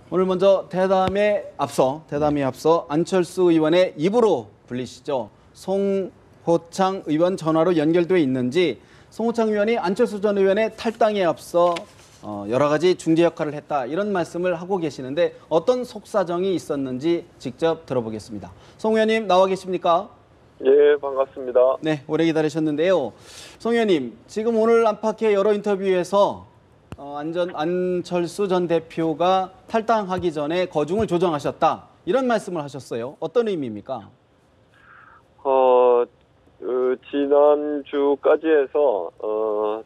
오늘 먼저 대담에 앞서 안철수 의원의 입으로 불리시죠. 송호창 의원 전화로 연결돼 있는지 송호창 의원이 안철수 전 의원의 탈당에 앞서 여러 가지 중재 역할을 했다 이런 말씀을 하고 계시는데 어떤 속사정이 있었는지 직접 들어보겠습니다. 송 의원님 나와 계십니까? 예, 반갑습니다. 네, 오래 기다리셨는데요. 송 의원님, 지금 오늘 안팎의 여러 인터뷰에서 안철수 전 대표가 탈당하기 전에 거중을 조정하셨다 이런 말씀을 하셨어요. 어떤 의미입니까? 지난주까지 해서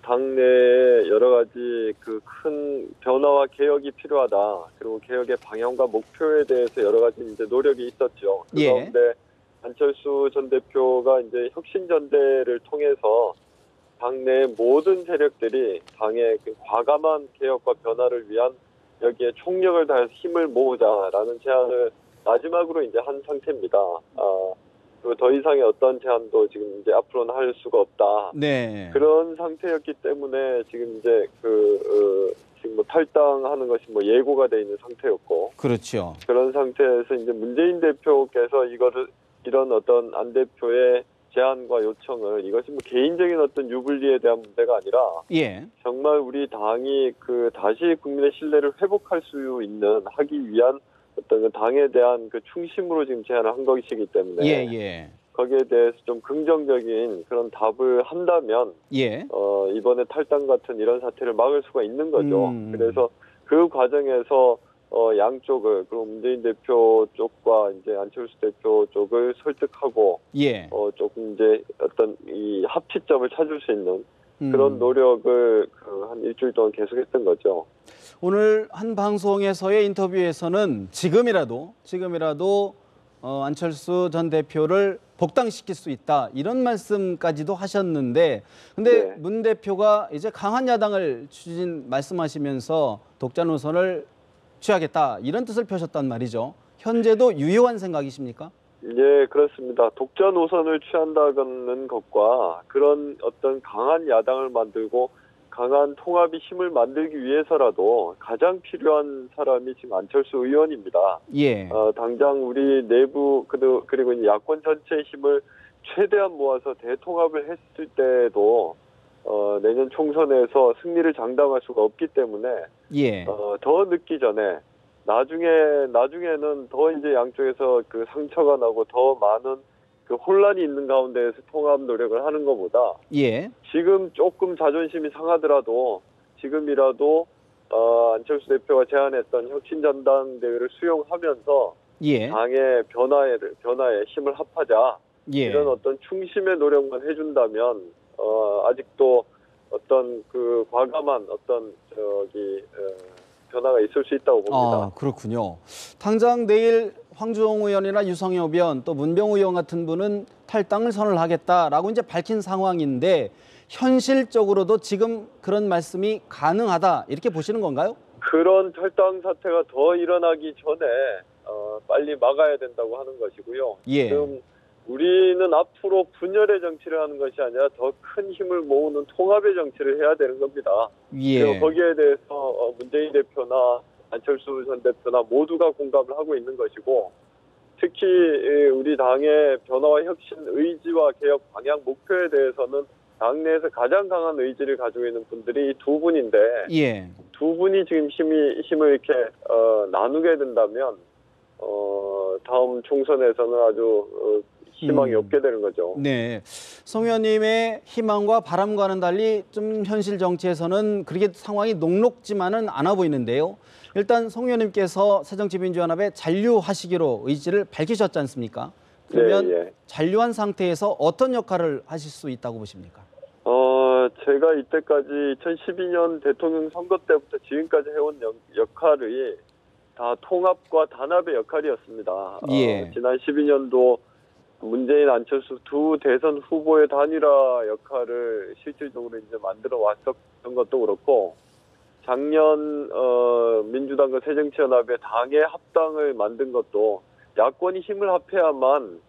당내에 여러 가지 그 큰 변화와 개혁이 필요하다. 그리고 개혁의 방향과 목표에 대해서 여러 가지 이제 노력이 있었죠. 그 가운데 안철수 전 대표가 이제 혁신전대를 통해서 당내 모든 세력들이 당의 그 과감한 개혁과 변화를 위한 여기에 총력을 다해서 힘을 모으자라는 제안을 마지막으로 이제 한 상태입니다. 그리고 더 이상의 어떤 제안도 지금 이제 앞으로는 할 수가 없다. 네. 그런 상태였기 때문에 지금 이제 지금 뭐 탈당하는 것이 뭐 예고가 돼 있는 상태였고. 그렇죠. 그런 상태에서 이제 문재인 대표께서 이런 어떤 안 대표의 제안과 요청을 이것이 뭐 개인적인 어떤 유불리에 대한 문제가 아니라 정말 우리 당이 다시 국민의 신뢰를 회복할 수 있는 하기 위한 어떤 당에 대한 충심으로 지금 제안을 한 것이기 때문에 거기에 대해서 좀 긍정적인 그런 답을 한다면 이번에 탈당 같은 이런 사태를 막을 수가 있는 거죠. 그래서 그 과정에서 양쪽을 그리고 문재인 대표 쪽과 이제 안철수 대표 쪽을 설득하고 조금 이제 어떤 이 합치점을 찾을 수 있는 그런 노력을 한 일주일 동안 계속했던 거죠. 오늘 한 방송에서의 인터뷰에서는 지금이라도 안철수 전 대표를 복당시킬 수 있다 이런 말씀까지도 하셨는데 근데 문 대표가 이제 강한 야당을 말씀하시면서 독자 노선을 취하겠다 이런 뜻을 펴셨단 말이죠. 현재도 유효한 생각이십니까? 예, 그렇습니다. 독자 노선을 취한다는 것과 그런 어떤 강한 야당을 만들고 강한 통합의 힘을 만들기 위해서라도 가장 필요한 사람이 지금 안철수 의원입니다. 당장 우리 내부 그리고 이제 야권 전체의 힘을 최대한 모아서 대통합을 했을 때도 내년 총선에서 승리를 장담할 수가 없기 때문에 더 늦기 전에 나중에는 더 이제 양쪽에서 상처가 나고 더 많은 혼란이 있는 가운데에서 통합 노력을 하는 것보다 지금 조금 자존심이 상하더라도 지금이라도 안철수 대표가 제안했던 혁신전당대회를 수용하면서 당의 변화에 힘을 합하자 이런 어떤 충심의 노력만 해준다면 아직도 어떤 과감한 어떤 변화가 있을 수 있다고 봅니다. 그렇군요. 당장 내일 황주홍 의원이나 유성엽 의원 또 문병우 의원 같은 분은 탈당을 선언하겠다라고 이제 밝힌 상황인데 현실적으로도 지금 그런 말씀이 가능하다 이렇게 보시는 건가요? 그런 탈당 사태가 더 일어나기 전에 빨리 막아야 된다고 하는 것이고요. 지금 우리는 앞으로 분열의 정치를 하는 것이 아니라 더 큰 힘을 모으는 통합의 정치를 해야 되는 겁니다. 그리고 거기에 대해서 문재인 대표나 안철수 전 대표나 모두가 공감을 하고 있는 것이고 특히 우리 당의 변화와 혁신 의지와 개혁 방향 목표에 대해서는 당내에서 가장 강한 의지를 가지고 있는 분들이 두 분인데 두 분이 지금 힘을 이렇게 나누게 된다면 다음 총선에서는 아주 희망이 없게 되는 거죠. 네, 송 의원님의 희망과 바람과는 달리 좀 현실 정치에서는 그렇게 상황이 녹록지만은 않아 보이는데요. 일단 송 의원님께서 새정치민주연합에 잔류하시기로 의지를 밝히셨지 않습니까? 그러면 잔류한 상태에서 어떤 역할을 하실 수 있다고 보십니까? 제가 이때까지 2012년 대통령 선거 때부터 지금까지 해온 역할이 다 통합과 단합의 역할이었습니다. 지난 12년도 문재인, 안철수 두 대선 후보의 단일화 역할을 실질적으로 이제 만들어 왔었던 것도 그렇고, 작년 민주당과 새정치연합의 당의 합당을 만든 것도 야권이 힘을 합해야만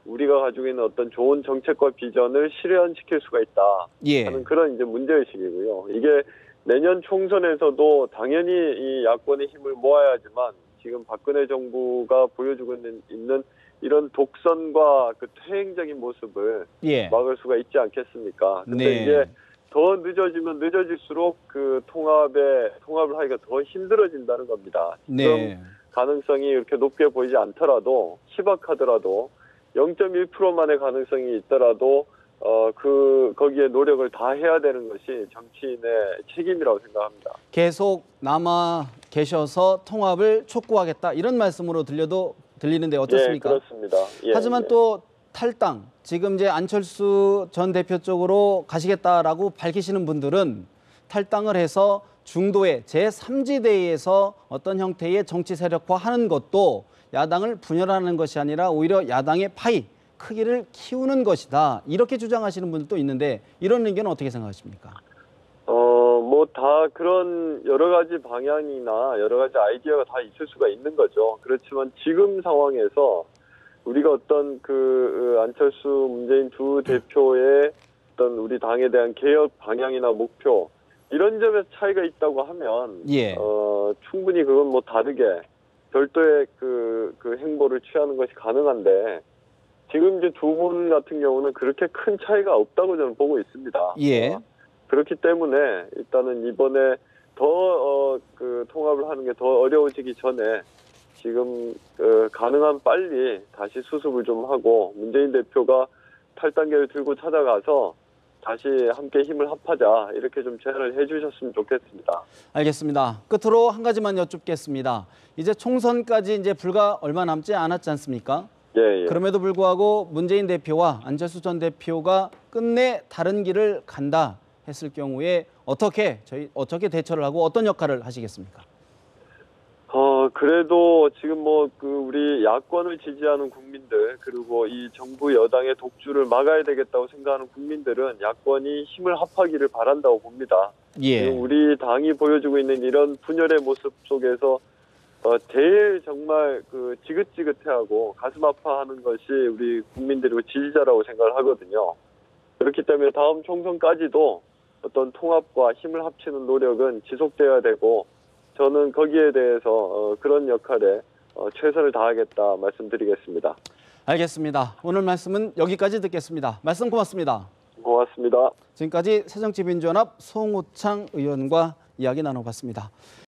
우리가 가지고 있는 어떤 좋은 정책과 비전을 실현시킬 수가 있다 하는 그런 이제 문제의식이고요. 이게 내년 총선에서도 당연히 이 야권의 힘을 모아야지만 지금 박근혜 정부가 보여주고 있는 이런 독선과 그 퇴행적인 모습을 예. 막을 수가 있지 않겠습니까? 근데 네. 이게 더 늦어지면 늦어질수록 그 통합을 하기가 더 힘들어진다는 겁니다. 지금 네. 가능성이 이렇게 높게 보이지 않더라도 희박하더라도 0.1%만의 가능성이 있더라도 거기에 노력을 다 해야 되는 것이 정치인의 책임이라고 생각합니다. 계속 남아 계셔서 통합을 촉구하겠다 이런 말씀으로 들리는데 어떻습니까? 예, 그렇습니다. 예, 하지만 예. 또 탈당, 지금 이제 안철수 전 대표 쪽으로 가시겠다라고 밝히시는 분들은 탈당을 해서 중도의 제3지대에서 어떤 형태의 정치 세력화하는 것도 야당을 분열하는 것이 아니라 오히려 야당의 파이, 크기를 키우는 것이다. 이렇게 주장하시는 분들도 있는데 이런 의견은 어떻게 생각하십니까? 뭐 다 그런 여러 가지 방향이나 여러 가지 아이디어가 다 있을 수가 있는 거죠. 그렇지만 지금 상황에서 우리가 어떤 안철수, 문재인 두 대표의 어떤 우리 당에 대한 개혁 방향이나 목표 이런 점에서 차이가 있다고 하면 예. 충분히 그건 뭐 다르게 별도의 그 행보를 취하는 것이 가능한데 지금 이제 두 분 같은 경우는 그렇게 큰 차이가 없다고 저는 보고 있습니다. 예. 그렇기 때문에 일단은 이번에 더 통합을 하는 게 더 어려워지기 전에 지금 가능한 빨리 다시 수습을 좀 하고 문재인 대표가 탈당계를 들고 찾아가서 다시 함께 힘을 합하자 이렇게 좀 제안을 해주셨으면 좋겠습니다. 알겠습니다. 끝으로 한 가지만 여쭙겠습니다. 이제 총선까지 이제 불과 얼마 남지 않았지 않습니까? 예, 예. 그럼에도 불구하고 문재인 대표와 안철수 전 대표가 끝내 다른 길을 간다 했을 경우에 어떻게 대처를 하고 어떤 역할을 하시겠습니까? 그래도 지금 우리 야권을 지지하는 국민들 그리고 이 정부 여당의 독주를 막아야 되겠다고 생각하는 국민들은 야권이 힘을 합하기를 바란다고 봅니다. 예. 지금 우리 당이 보여주고 있는 이런 분열의 모습 속에서 제일 정말 지긋지긋해하고 가슴 아파하는 것이 우리 국민들이고 지지자라고 생각을 하거든요. 그렇기 때문에 다음 총선까지도 어떤 통합과 힘을 합치는 노력은 지속돼야 되고 저는 거기에 대해서 그런 역할에 최선을 다하겠다 말씀드리겠습니다. 알겠습니다. 오늘 말씀은 여기까지 듣겠습니다. 말씀 고맙습니다. 고맙습니다. 지금까지 새정치민주연합 송호창 의원과 이야기 나눠봤습니다.